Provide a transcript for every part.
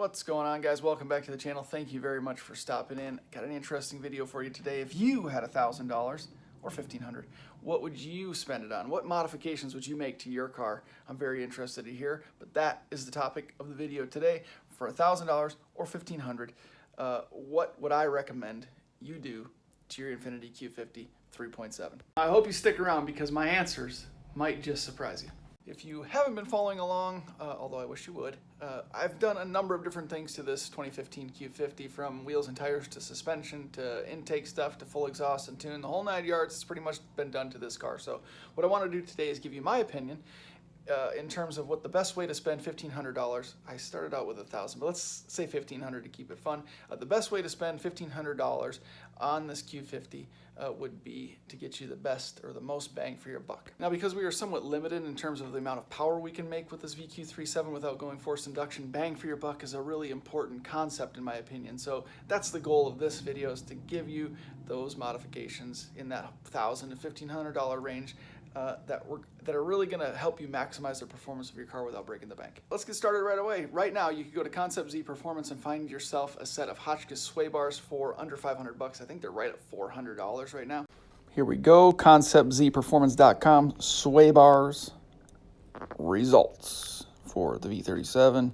What's going on, guys? Welcome back to the channel. Thank you very much for stopping in. Got an interesting video for you today. If you had $1,000 or $1,500, what would you spend it on? What modifications would you make to your car? I'm very interested to hear, but that is the topic of the video today. For $1,000 or $1,500, what would I recommend you do to your Infiniti Q50 3.7? I hope you stick around because my answers might just surprise you. If you haven't been following along, although I wish you would, I've done a number of different things to this 2015 Q50, from wheels and tires to suspension to intake stuff to full exhaust and tune. The whole 9 yards has pretty much been done to this car. So what I want to do today is give you my opinion in terms of what the best way to spend $1,500. I started out with $1,000, but let's say $1,500 to keep it fun. The best way to spend $1,500 on this Q50 would be to get you the best or the most bang for your buck. Now, because we are somewhat limited in terms of the amount of power we can make with this Q37 without going forced induction, bang for your buck is a really important concept in my opinion. So that's the goal of this video, is to give you those modifications in that $1,000 to $1,500 range that are really going to help you maximize the performance of your car without breaking the bank. Let's get started right away. Right now, you can go to Concept Z Performance and find yourself a set of Hotchkiss sway bars for under $500. I think they're right at $400 right now. Here we go, ConceptZPerformance.com, sway bars, results for the V37.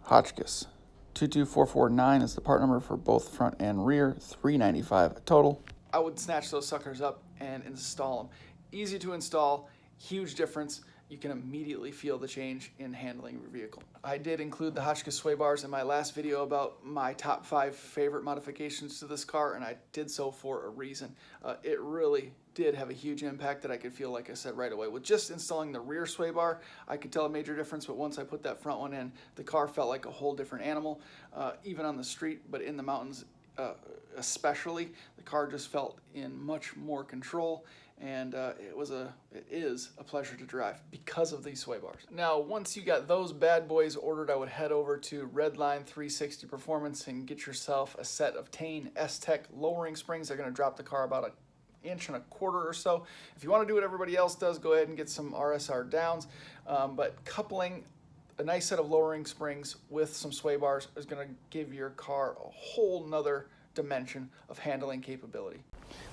Hotchkiss, 22449 is the part number for both front and rear, $395 total. I would snatch those suckers up and install them. Easy to install, huge difference. You can immediately feel the change in handling your vehicle. I did include the Hotchkiss sway bars in my last video about my top 5 favorite modifications to this car, and I did so for a reason. It really did have a huge impact that I could feel, like I said, right away. With just installing the rear sway bar, I could tell a major difference, but once I put that front one in, the car felt like a whole different animal, even on the street, but in the mountains especially, the car just felt in much more control, and it is a pleasure to drive because of these sway bars. Now, once you got those bad boys ordered, I would head over to Redline 360 Performance and get yourself a set of Tane S-Tech lowering springs. They're going to drop the car about 1.25 inches or so. If you want to do what everybody else does, go ahead and get some RSR downs, but coupling a nice set of lowering springs with some sway bars is going to give your car a whole nother dimension of handling capability.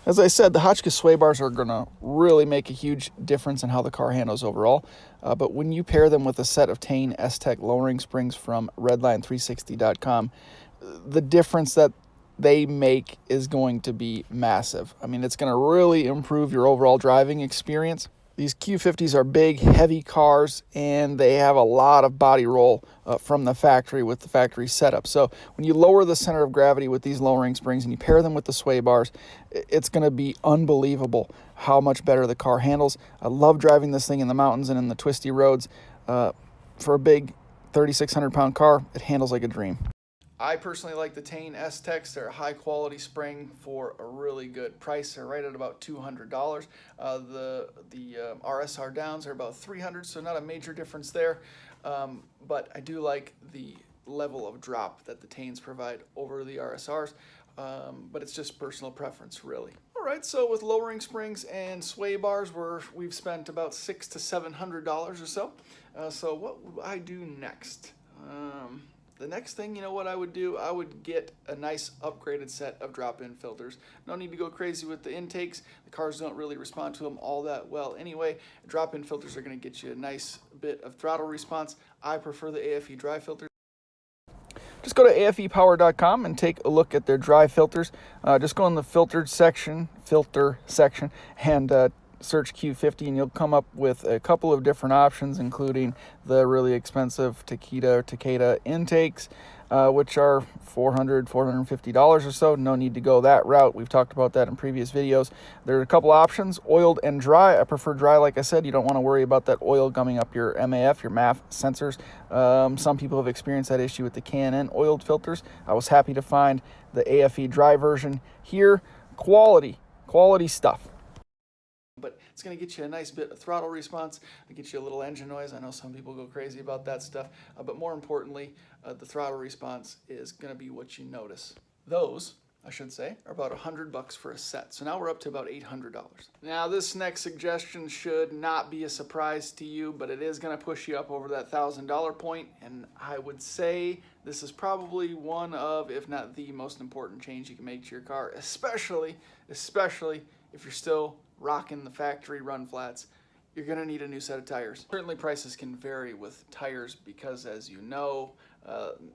As I said, the Hotchkiss sway bars are going to really make a huge difference in how the car handles overall. But when you pair them with a set of Tane S-Tech lowering springs from Redline360.com, the difference that they make is going to be massive. I mean, it's going to really improve your overall driving experience. These Q50s are big, heavy cars, and they have a lot of body roll from the factory with the factory setup. So when you lower the center of gravity with these lowering springs and you pair them with the sway bars, it's going to be unbelievable how much better the car handles. I love driving this thing in the mountains and in the twisty roads. For a big 3,600-pound car, it handles like a dream. I personally like the Tane S-Techs. They're a high-quality spring for a really good price. They're right at about $200. The RSR downs are about $300, so not a major difference there. But I do like the level of drop that the Tanes provide over the RSRs. But it's just personal preference, really. All right, so with lowering springs and sway bars, we've spent about $600 to $700 or so. So what would I do next? The next thing, you know what I would do? I would get a nice upgraded set of drop-in filters. No need to go crazy with the intakes. The cars don't really respond to them all that well anyway. Drop-in filters are going to get you a nice bit of throttle response. I prefer the AFE dry filters. Just go to afepower.com and take a look at their dry filters. Just go in the filter section, and search Q50, and you'll come up with a couple of different options, including the really expensive Takeda intakes, which are $400, $450 or so. No need to go that route. We've talked about that in previous videos. There are a couple options, oiled and dry. I prefer dry, like I said. You don't want to worry about that oil gumming up your MAF, your MAF sensors. Some people have experienced that issue with the K&N oiled filters. I was happy to find the AFE dry version here. Quality stuff. But it's going to get you a nice bit of throttle response. It gets you a little engine noise. I know some people go crazy about that stuff. But more importantly, the throttle response is going to be what you notice. Those I should say, are about $100 for a set. So now we're up to about $800. Now this next suggestion should not be a surprise to you, but it is going to push you up over that $1,000 point, and I would say this is probably one of, if not the most important change you can make to your car, especially if you're still rocking the factory run flats. You're going to need a new set of tires. Certainly prices can vary with tires because, as you know,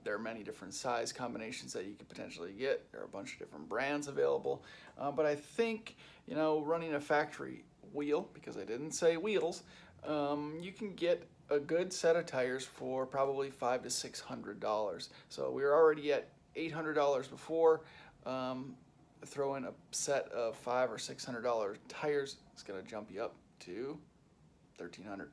there are many different size combinations that you could potentially get. There are a bunch of different brands available. But I think, you know, running a factory wheel, because I didn't say wheels, you can get a good set of tires for probably $500 to $600. So we were already at $800 before. Throw in a set of $500 or $600 tires, it's going to jump you up to $1,300.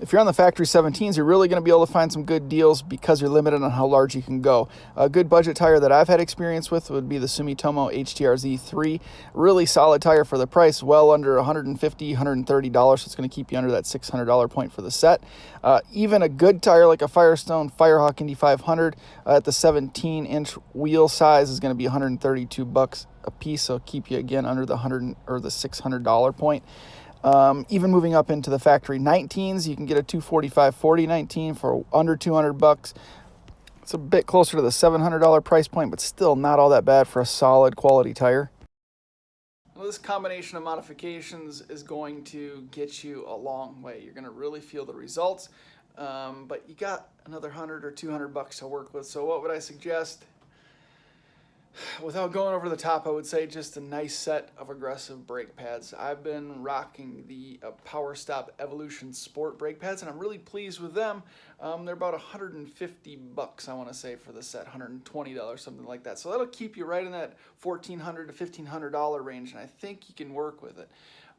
If you're on the factory 17s, you're really going to be able to find some good deals because you're limited on how large you can go. A good budget tire that I've had experience with would be the Sumitomo HTRZ3. Really solid tire for the price, well under $150, $130, so it's going to keep you under that $600 point for the set. Even a good tire like a Firestone Firehawk Indy 500 at the 17-inch wheel size is going to be $132 a piece, so keep you again under the $100 or the $600 point. Even moving up into the factory 19s, you can get a 245/40 19 for under $200. It's a bit closer to the $700 price point, but still not all that bad for a solid quality tire. Well, this combination of modifications is going to get you a long way. You're going to really feel the results, but you got another $100 or $200 to work with. So what would I suggest? Without going over the top, I would say just a nice set of aggressive brake pads. I've been rocking the Power Stop Evolution Sport brake pads, and I'm really pleased with them. They're about $150, I want to say, for the set, $120, something like that. So that'll keep you right in that $1,400 to $1,500 range, and I think you can work with it.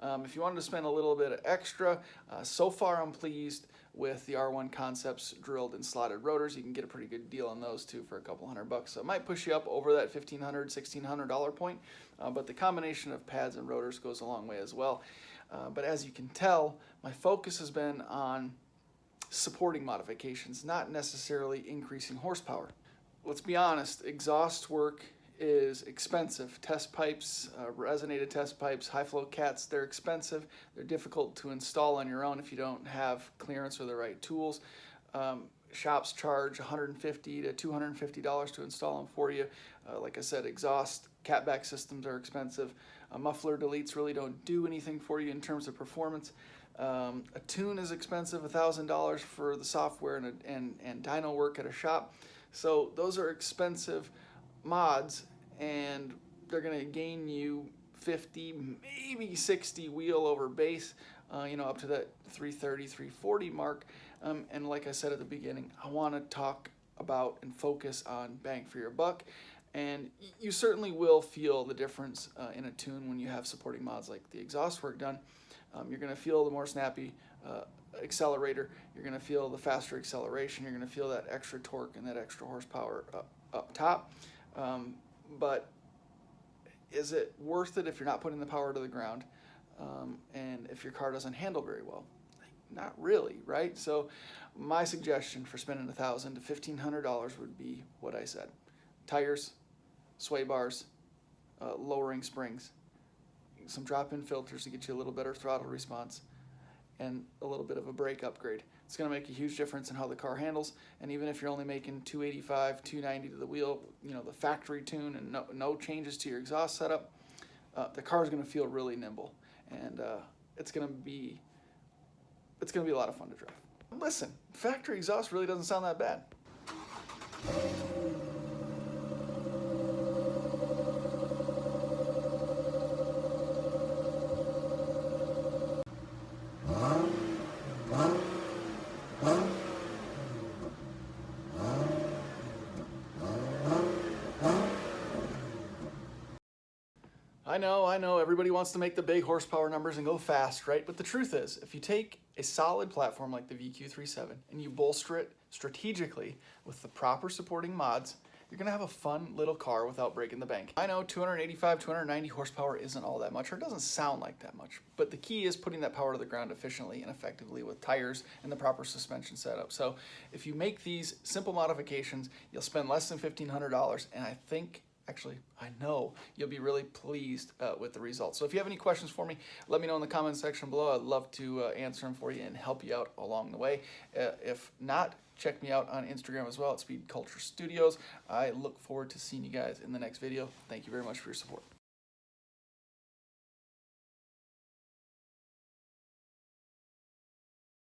If you wanted to spend a little bit extra, so far I'm pleased with the R1 Concepts drilled and slotted rotors. You can get a pretty good deal on those too for a couple $100. So it might push you up over that $1,500, $1,600 point, but the combination of pads and rotors goes a long way as well. But as you can tell, my focus has been on supporting modifications, not necessarily increasing horsepower. Let's be honest, exhaust work is expensive. Test pipes, resonated test pipes, high flow cats, they're expensive. They're difficult to install on your own if you don't have clearance or the right tools. Shops charge $150 to $250 to install them for you. Like I said, exhaust catback systems are expensive. Muffler deletes really don't do anything for you in terms of performance. A tune is expensive, $1,000 for the software and dyno work at a shop. So those are expensive mods, and they're going to gain you 50, maybe 60 wheel over base, up to that 330, 340 mark. And like I said at the beginning, I want to talk about and focus on bang for your buck. And you certainly will feel the difference in a tune when you have supporting mods like the exhaust work done. You're going to feel the more snappy accelerator. You're going to feel the faster acceleration. You're going to feel that extra torque and that extra horsepower up top. But is it worth it if you're not putting the power to the ground and if your car doesn't handle very well? Not really, right? So my suggestion for spending $1,000 to $1,500 would be what I said: tires, sway bars, lowering springs, some drop-in filters to get you a little better throttle response, and a little bit of a brake upgrade. It's going to make a huge difference in how the car handles. And even if you're only making 285, 290 to the wheel, the factory tune, and no changes to your exhaust setup, the car is going to feel really nimble, and it's going to be a lot of fun to drive. Listen, factory exhaust really doesn't sound that bad. I know, everybody wants to make the big horsepower numbers and go fast, right? But the truth is, if you take a solid platform like the Q37 and you bolster it strategically with the proper supporting mods, you're gonna have a fun little car without breaking the bank. I know 285, 290 horsepower isn't all that much, or it doesn't sound like that much, but the key is putting that power to the ground efficiently and effectively with tires and the proper suspension setup. So if you make these simple modifications, you'll spend less than $1,500, and I think Actually, I know you'll be really pleased with the results. So if you have any questions for me, let me know in the comment section below. I'd love to answer them for you and help you out along the way. If not, check me out on Instagram as well at Speed Culture Studios. I look forward to seeing you guys in the next video. Thank you very much for your support.